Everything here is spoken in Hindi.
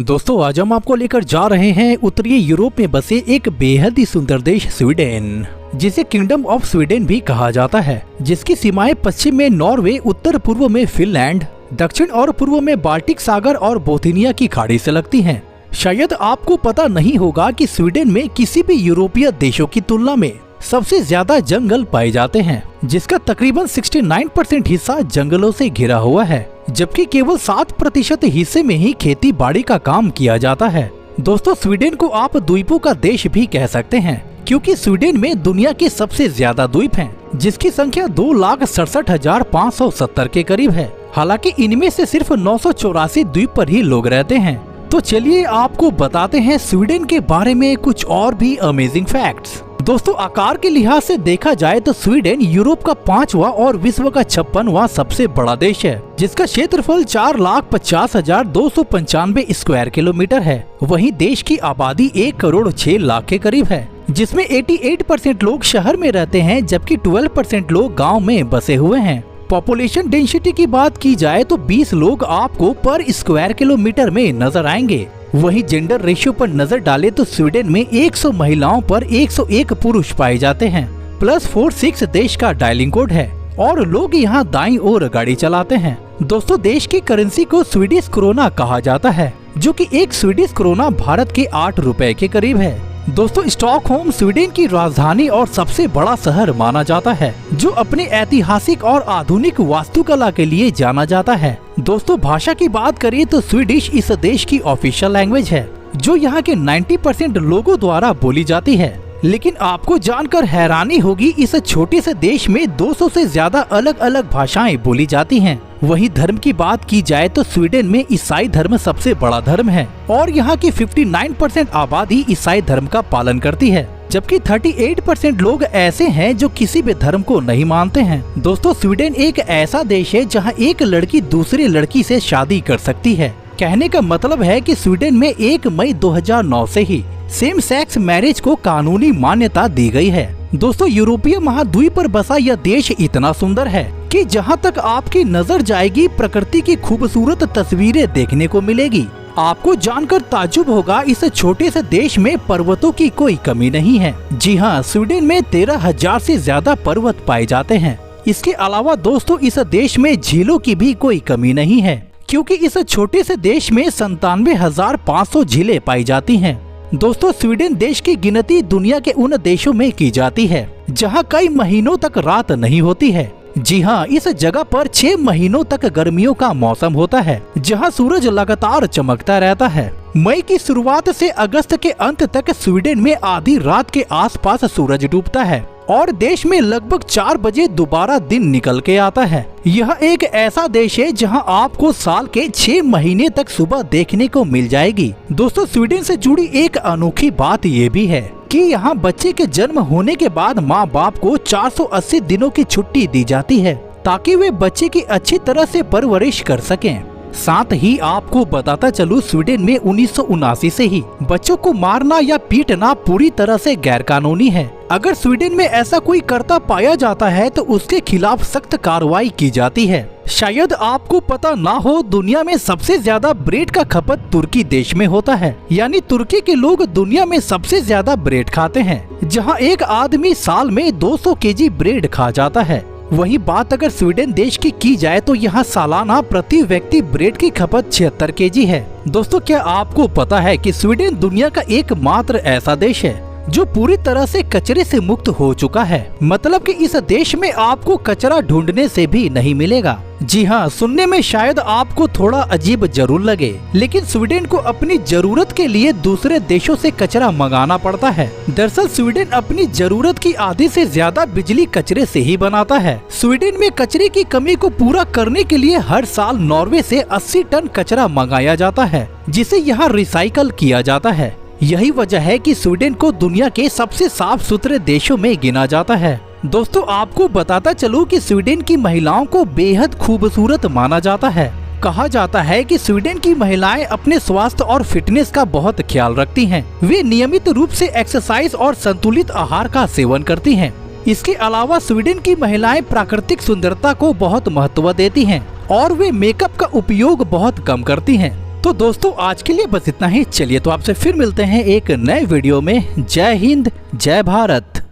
दोस्तों आज हम आपको लेकर जा रहे हैं उत्तरी यूरोप में बसे एक बेहद ही सुंदर देश स्वीडन, जिसे किंगडम ऑफ स्वीडन भी कहा जाता है, जिसकी सीमाएं पश्चिम में नॉर्वे, उत्तर पूर्व में फिनलैंड, दक्षिण और पूर्व में बाल्टिक सागर और बोथनिया की खाड़ी से लगती हैं। शायद आपको पता नहीं होगा कि स्वीडन में किसी भी यूरोपीय देशों की तुलना में सबसे ज्यादा जंगल पाए जाते हैं, जिसका तकरीबन 69% हिस्सा जंगलों से घिरा हुआ है, जबकि केवल 7% हिस्से में ही खेती बाड़ी का काम किया जाता है। दोस्तों स्वीडन को आप द्वीपों का देश भी कह सकते हैं, क्योंकि स्वीडन में दुनिया के सबसे ज्यादा द्वीप हैं, जिसकी संख्या 2,67,570 के करीब है। हालांकि इनमें से सिर्फ 984 द्वीप पर ही लोग रहते हैं। तो चलिए आपको बताते हैं स्वीडन के बारे में कुछ और भी अमेजिंग फैक्ट्स। दोस्तों आकार के लिहाज से देखा जाए तो स्वीडन यूरोप का 5वां और विश्व का 56वां सबसे बड़ा देश है, जिसका क्षेत्रफल 4,50,295 स्क्वायर किलोमीटर है। वहीं देश की आबादी 1,06,00,000 के करीब है, जिसमें 88% लोग शहर में रहते हैं, जबकि 12% लोग गाँव में बसे हुए हैं। पॉपुलेशन डेंसिटी की बात की जाए तो 20 लोग आपको पर स्क्वायर किलोमीटर में नजर आएंगे। वहीं जेंडर रेशियो पर नजर डाले तो स्वीडन में 100 महिलाओं पर 101 पुरुष पाए जाते हैं। +46 देश का डायलिंग कोड है और लोग यहाँ दाईं ओर गाड़ी चलाते हैं। दोस्तों देश की करेंसी को स्वीडिश क्रोना कहा जाता है, जो कि एक स्वीडिश क्रोना भारत के 8 रुपए के करीब है। दोस्तों स्टॉकहोम स्वीडन की राजधानी और सबसे बड़ा शहर माना जाता है, जो अपने ऐतिहासिक और आधुनिक वास्तुकला के लिए जाना जाता है। दोस्तों भाषा की बात करें तो स्वीडिश इस देश की ऑफिशियल लैंग्वेज है, जो यहाँ के 90% लोगों द्वारा बोली जाती है। लेकिन आपको जानकर हैरानी होगी, इस छोटे से देश में 200 से ज्यादा अलग अलग भाषाएं बोली जाती हैं। वहीं धर्म की बात की जाए तो स्वीडन में ईसाई धर्म सबसे बड़ा धर्म है और यहाँ की 59% आबादी ईसाई धर्म का पालन करती है, जबकि 38% लोग ऐसे हैं जो किसी भी धर्म को नहीं मानते हैं। दोस्तों स्वीडन एक ऐसा देश है जहाँ एक लड़की दूसरी लड़की से शादी कर सकती है। कहने का मतलब है कि स्वीडन में 1 मई 2009 से ही सेम सेक्स मैरिज को कानूनी मान्यता दी गई है। दोस्तों यूरोपीय महाद्वीप पर बसा यह देश इतना सुंदर है कि जहां तक आपकी नजर जाएगी प्रकृति की खूबसूरत तस्वीरें देखने को मिलेगी। आपको जानकर ताज्जुब होगा, इस छोटे से देश में पर्वतों की कोई कमी नहीं है। जी हाँ, स्वीडन में 13,000 से ज्यादा पर्वत पाए जाते हैं। इसके अलावा दोस्तों इस देश में झीलों की भी कोई कमी नहीं है, क्योंकि इस छोटे से देश में 97,500 झीलें पाई जाती हैं। दोस्तों स्वीडन देश की गिनती दुनिया के उन देशों में की जाती है जहां कई महीनों तक रात नहीं होती है। जी हाँ, इस जगह पर 6 महीनों तक गर्मियों का मौसम होता है, जहां सूरज लगातार चमकता रहता है। मई की शुरुआत से अगस्त के अंत तक स्वीडन में आधी रात के आसपास सूरज डूबता है और देश में लगभग 4 बजे दोबारा दिन निकल के आता है। यह एक ऐसा देश है जहां आपको साल के 6 महीने तक सुबह देखने को मिल जाएगी। दोस्तों स्वीडन से जुड़ी एक अनोखी बात ये भी है कि यहाँ बच्चे के जन्म होने के बाद माँ बाप को 480 दिनों की छुट्टी दी जाती है, ताकि वे बच्चे की अच्छी तरह से परवरिश कर सकें। साथ ही आपको बताता चलूं, स्वीडन में 1979 से ही बच्चों को मारना या पीटना पूरी तरह से गैर कानूनी है। अगर स्वीडन में ऐसा कोई करता पाया जाता है तो उसके खिलाफ सख्त कार्रवाई की जाती है। शायद आपको पता ना हो, दुनिया में सबसे ज्यादा ब्रेड का खपत तुर्की देश में होता है, यानी तुर्की के लोग दुनिया में सबसे ज्यादा ब्रेड खाते हैं, जहां एक आदमी साल में 200 केजी ब्रेड खा जाता है। वही बात अगर स्वीडन देश की जाए तो यहाँ सालाना प्रति व्यक्ति ब्रेड की खपत 76 केजी है। दोस्तों क्या आपको पता है कि स्वीडन दुनिया का एकमात्र ऐसा देश है जो पूरी तरह से कचरे से मुक्त हो चुका है। मतलब कि इस देश में आपको कचरा ढूंढने से भी नहीं मिलेगा। जी हाँ, सुनने में शायद आपको थोड़ा अजीब जरूर लगे, लेकिन स्वीडन को अपनी जरूरत के लिए दूसरे देशों से कचरा मंगाना पड़ता है। दरअसल स्वीडन अपनी जरूरत की आधी से ज्यादा बिजली कचरे से ही बनाता है। स्वीडन में कचरे की कमी को पूरा करने के लिए हर साल नॉर्वे से 80 टन कचरा मंगाया जाता है, जिसे यहाँ रिसाइकल किया जाता है। यही वजह है कि स्वीडन को दुनिया के सबसे साफ सुथरे देशों में गिना जाता है। दोस्तों आपको बताता चलूं कि स्वीडन की महिलाओं को बेहद खूबसूरत माना जाता है। कहा जाता है कि स्वीडन की महिलाएं अपने स्वास्थ्य और फिटनेस का बहुत ख्याल रखती हैं। वे नियमित रूप से एक्सरसाइज और संतुलित आहार का सेवन करती हैं। इसके अलावा स्वीडन की महिलाएं प्राकृतिक सुंदरता को बहुत महत्व देती हैं और वे मेकअप का उपयोग बहुत कम करती हैं। तो दोस्तों आज के लिए बस इतना ही। चलिए तो आपसे फिर मिलते हैं एक नए वीडियो में। जय हिंद, जय भारत।